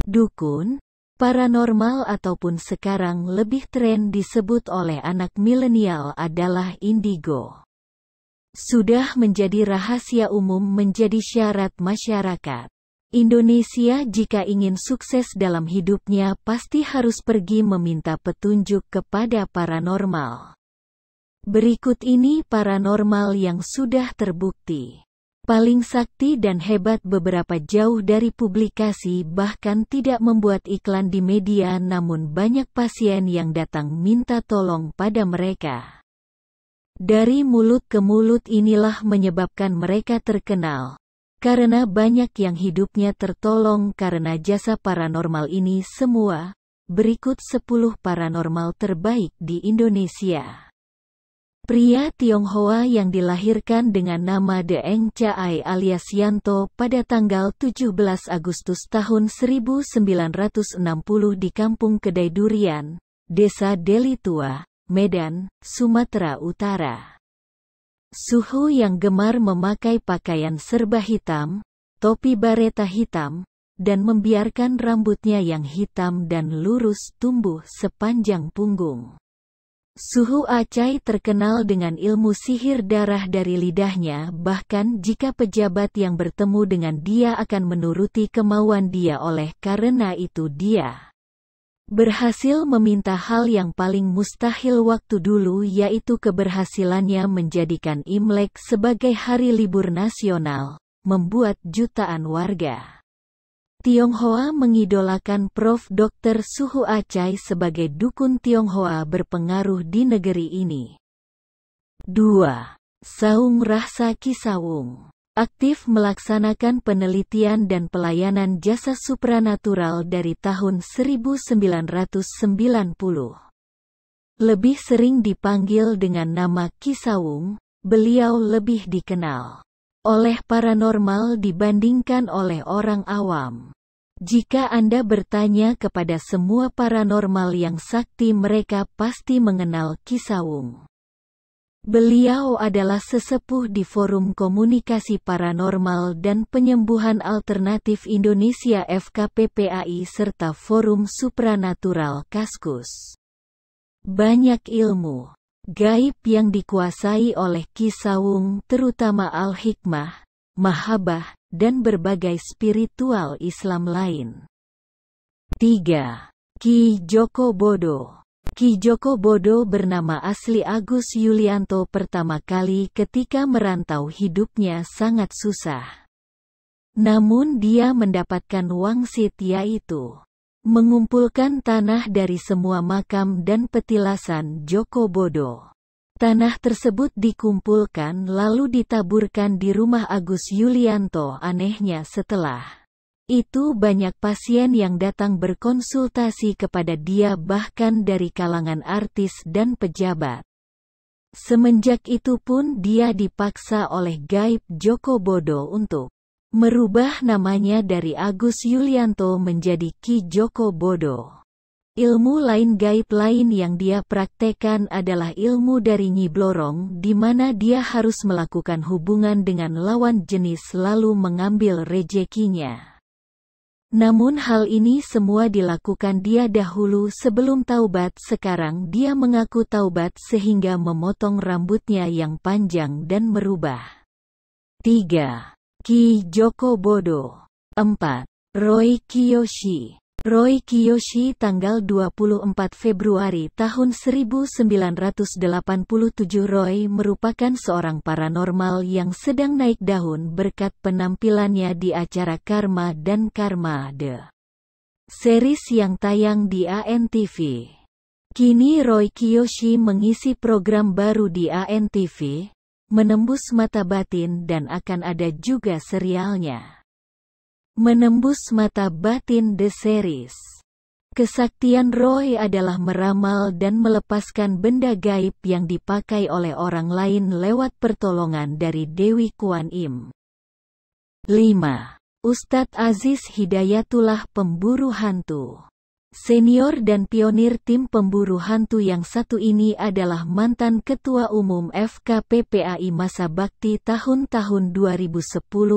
Dukun, paranormal ataupun sekarang lebih tren disebut oleh anak milenial adalah indigo. Sudah menjadi rahasia umum, menjadi syarat masyarakat Indonesia jika ingin sukses dalam hidupnya pasti harus pergi meminta petunjuk kepada paranormal. Berikut ini paranormal yang sudah terbukti paling sakti dan hebat, beberapa jauh dari publikasi, bahkan tidak membuat iklan di media, namun banyak pasien yang datang minta tolong pada mereka. Dari mulut ke mulut inilah menyebabkan mereka terkenal, karena banyak yang hidupnya tertolong karena jasa paranormal ini semua. Berikut 10 paranormal terbaik di Indonesia. Pria Tionghoa yang dilahirkan dengan nama De Eng Chaai alias Yanto pada tanggal 17 Agustus tahun 1960 di Kampung Kedai Durian, Desa Deli Tua, Medan, Sumatera Utara. Suhu yang gemar memakai pakaian serba hitam, topi bareta hitam, dan membiarkan rambutnya yang hitam dan lurus tumbuh sepanjang punggung. Suhu Acai terkenal dengan ilmu sihir darah dari lidahnya, bahkan jika pejabat yang bertemu dengan dia akan menuruti kemauan dia. Oleh karena itu dia berhasil meminta hal yang paling mustahil waktu dulu, yaitu keberhasilannya menjadikan Imlek sebagai hari libur nasional, membuat jutaan warga Tionghoa mengidolakan Prof. Dr. Suhu Acai sebagai dukun Tionghoa berpengaruh di negeri ini. 2. Saung Rahsa Kisawung. Aktif melaksanakan penelitian dan pelayanan jasa supranatural dari tahun 1990. Lebih sering dipanggil dengan nama Kisawung, beliau lebih dikenal oleh paranormal dibandingkan oleh orang awam. Jika Anda bertanya kepada semua paranormal yang sakti, mereka pasti mengenal Kisawung. Beliau adalah sesepuh di Forum Komunikasi Paranormal dan Penyembuhan Alternatif Indonesia FKPPAI serta Forum Supranatural Kaskus. Banyak ilmu gaib yang dikuasai oleh Kisawung, terutama Al-Hikmah, Mahabbah, dan berbagai spiritual Islam lain. 3. Ki Joko Bodo. Ki Joko Bodo bernama asli Agus Yulianto. Pertama kali ketika merantau hidupnya sangat susah. Namun dia mendapatkan wangsit, yaitu mengumpulkan tanah dari semua makam dan petilasan Joko Bodo. Tanah tersebut dikumpulkan lalu ditaburkan di rumah Agus Yulianto. Anehnya setelah itu banyak pasien yang datang berkonsultasi kepada dia, bahkan dari kalangan artis dan pejabat. Semenjak itu pun dia dipaksa oleh gaib Joko Bodo untuk merubah namanya dari Agus Yulianto menjadi Ki Joko Bodo. Ilmu lain gaib lain yang dia praktekkan adalah ilmu dari Nyi Blorong, di mana dia harus melakukan hubungan dengan lawan jenis lalu mengambil rezekinya. Namun hal ini semua dilakukan dia dahulu sebelum taubat. Sekarang dia mengaku taubat sehingga memotong rambutnya yang panjang dan merubah. 3. Ki Joko Bodo. 4. Roy Kiyoshi. Roy Kiyoshi tanggal 24 Februari tahun 1987. Roy merupakan seorang paranormal yang sedang naik daun berkat penampilannya di acara Karma dan Karma The Series yang tayang di ANTV. Kini Roy Kiyoshi mengisi program baru di ANTV, Menembus Mata Batin, dan akan ada juga serialnya Menembus Mata Batin The Series. Kesaktian Roy adalah meramal dan melepaskan benda gaib yang dipakai oleh orang lain lewat pertolongan dari Dewi Kuan Im. 5. Ustadz Aziz Hidayatullah, pemburu hantu. Senior dan pionir tim pemburu hantu yang satu ini adalah mantan Ketua Umum FKPPAI masa bakti tahun-tahun 2010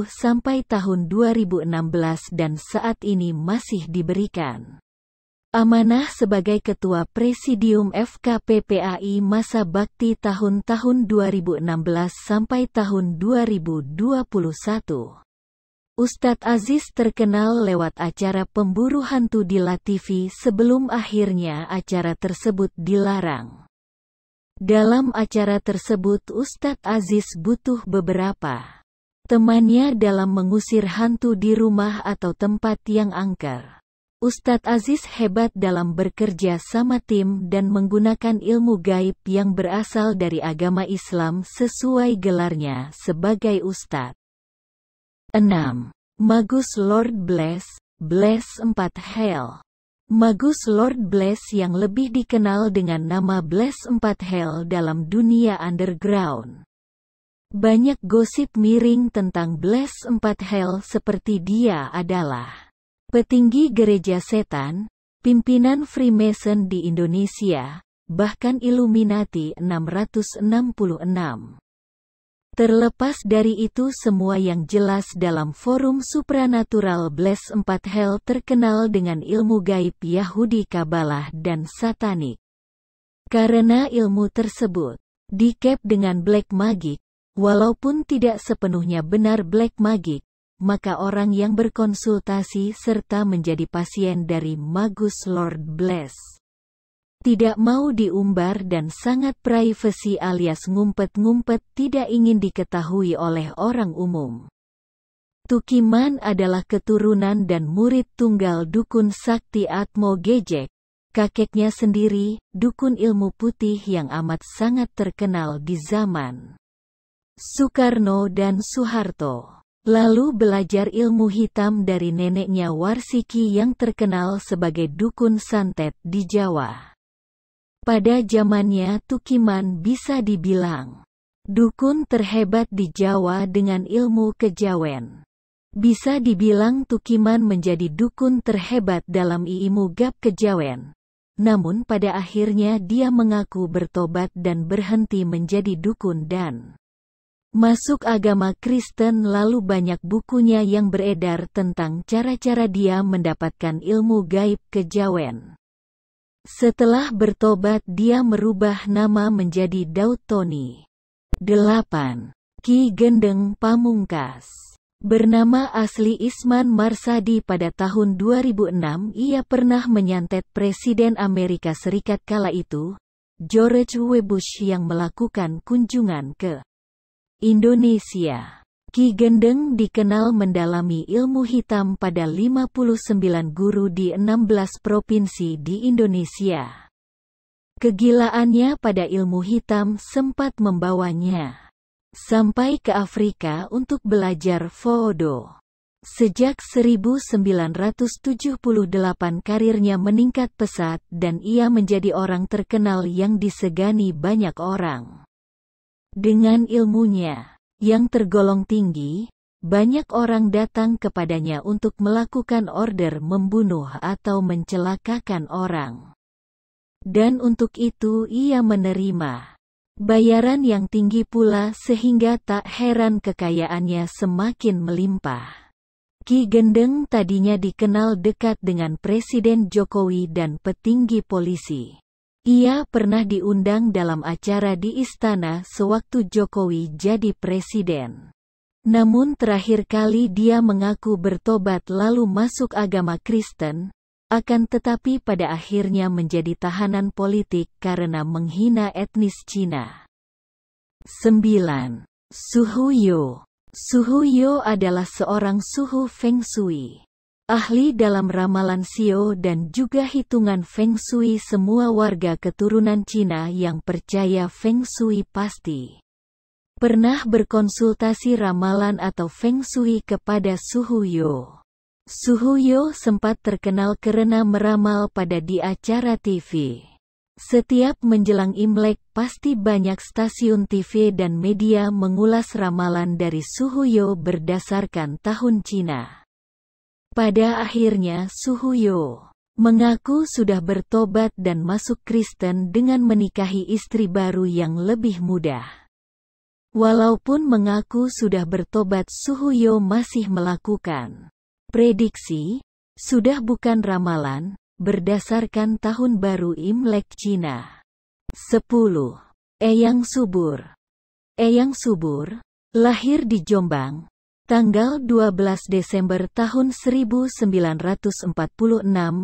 sampai tahun 2016 dan saat ini masih diberikan amanah sebagai Ketua Presidium FKPPAI masa bakti tahun-tahun 2016 sampai tahun 2021. Ustadz Aziz terkenal lewat acara pemburu hantu di LaTV sebelum akhirnya acara tersebut dilarang. Dalam acara tersebut Ustadz Aziz butuh beberapa temannya dalam mengusir hantu di rumah atau tempat yang angker. Ustadz Aziz hebat dalam bekerja sama tim dan menggunakan ilmu gaib yang berasal dari agama Islam sesuai gelarnya sebagai Ustadz. 6. Magus Lord Bless, Bless 4 Hell. Magus Lord Bless yang lebih dikenal dengan nama Bless 4 Hell dalam dunia underground. Banyak gosip miring tentang Bless 4 Hell seperti dia adalah petinggi gereja setan, pimpinan Freemason di Indonesia, bahkan Illuminati 666. Terlepas dari itu semua yang jelas dalam forum supranatural Bless 4 Hell terkenal dengan ilmu gaib Yahudi Kabalah dan Satanik. Karena ilmu tersebut di-cap dengan Black Magic, walaupun tidak sepenuhnya benar Black Magic, maka orang yang berkonsultasi serta menjadi pasien dari Magus Lord Bless tidak mau diumbar dan sangat privasi alias ngumpet-ngumpet tidak ingin diketahui oleh orang umum. Tukiman adalah keturunan dan murid tunggal Dukun Sakti Atmo Gejek, kakeknya sendiri, dukun ilmu putih yang amat sangat terkenal di zaman Soekarno dan Soeharto. Lalu belajar ilmu hitam dari neneknya Warsiki yang terkenal sebagai dukun santet di Jawa. Pada zamannya Tukiman bisa dibilang dukun terhebat di Jawa dengan ilmu kejawen. Bisa dibilang Tukiman menjadi dukun terhebat dalam ilmu gap kejawen. Namun pada akhirnya dia mengaku bertobat dan berhenti menjadi dukun dan masuk agama Kristen, lalu banyak bukunya yang beredar tentang cara-cara dia mendapatkan ilmu gaib kejawen. Setelah bertobat dia merubah nama menjadi Daud Tony. 8. Ki Gendeng Pamungkas. Bernama asli Isman Marsadi, pada tahun 2006 ia pernah menyantet Presiden Amerika Serikat kala itu, George W. Bush yang melakukan kunjungan ke Indonesia. Ki Gendeng dikenal mendalami ilmu hitam pada 59 guru di 16 provinsi di Indonesia. Kegilaannya pada ilmu hitam sempat membawanya sampai ke Afrika untuk belajar Voodoo. Sejak 1978 karirnya meningkat pesat dan ia menjadi orang terkenal yang disegani banyak orang. Dengan ilmunya yang tergolong tinggi, banyak orang datang kepadanya untuk melakukan order membunuh atau mencelakakan orang. Dan untuk itu ia menerima bayaran yang tinggi pula sehingga tak heran kekayaannya semakin melimpah. Ki Gendeng tadinya dikenal dekat dengan Presiden Jokowi dan petinggi polisi. Ia pernah diundang dalam acara di istana sewaktu Jokowi jadi presiden. Namun terakhir kali dia mengaku bertobat lalu masuk agama Kristen, akan tetapi pada akhirnya menjadi tahanan politik karena menghina etnis Cina. 9. Suhu Yo. Suhu Yo adalah seorang suhu Feng Shui, ahli dalam ramalan Sio dan juga hitungan Feng Shui. Semua warga keturunan Cina yang percaya Feng Shui pasti pernah berkonsultasi ramalan atau Feng Shui kepada Suhu Yo. Suhu Yo sempat terkenal karena meramal pada di acara TV. Setiap menjelang Imlek pasti banyak stasiun TV dan media mengulas ramalan dari Suhu Yo berdasarkan tahun Cina. Pada akhirnya Suhu Yo mengaku sudah bertobat dan masuk Kristen dengan menikahi istri baru yang lebih muda. Walaupun mengaku sudah bertobat, Suhuyo masih melakukan prediksi, sudah bukan ramalan, berdasarkan tahun baru Imlek Cina. 10. Eyang Subur. Eyang Subur, lahir di Jombang, tanggal 12 Desember tahun 1946,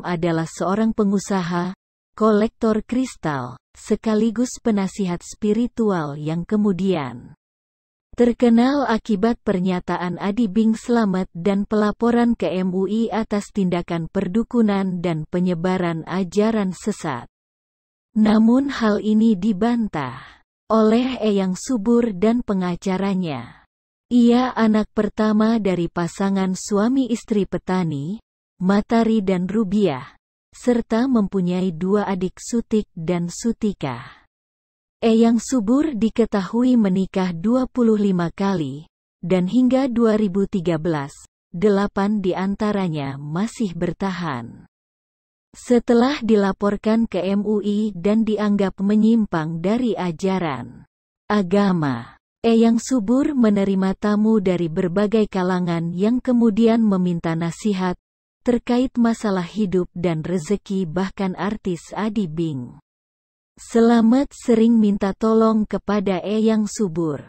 adalah seorang pengusaha, kolektor kristal, sekaligus penasihat spiritual yang kemudian terkenal akibat pernyataan Adi Bing Slamet dan pelaporan ke MUI atas tindakan perdukunan dan penyebaran ajaran sesat. Namun hal ini dibantah oleh Eyang Subur dan pengacaranya. Ia anak pertama dari pasangan suami istri petani, Matari dan Rubiah, serta mempunyai 2 adik Sutik dan Sutika. Eyang Subur diketahui menikah 25 kali, dan hingga 2013, 8 diantaranya masih bertahan. Setelah dilaporkan ke MUI dan dianggap menyimpang dari ajaran agama, Eyang Subur menerima tamu dari berbagai kalangan yang kemudian meminta nasihat terkait masalah hidup dan rezeki. Bahkan artis Adi Bing Slamet sering minta tolong kepada Eyang Subur.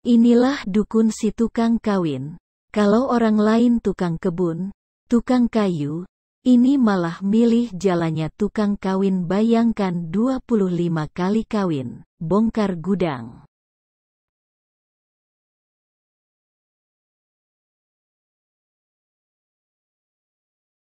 Inilah dukun si tukang kawin. Kalau orang lain tukang kebun, tukang kayu, ini malah milih jalannya tukang kawin. Bayangkan 25 kali kawin, bongkar gudang.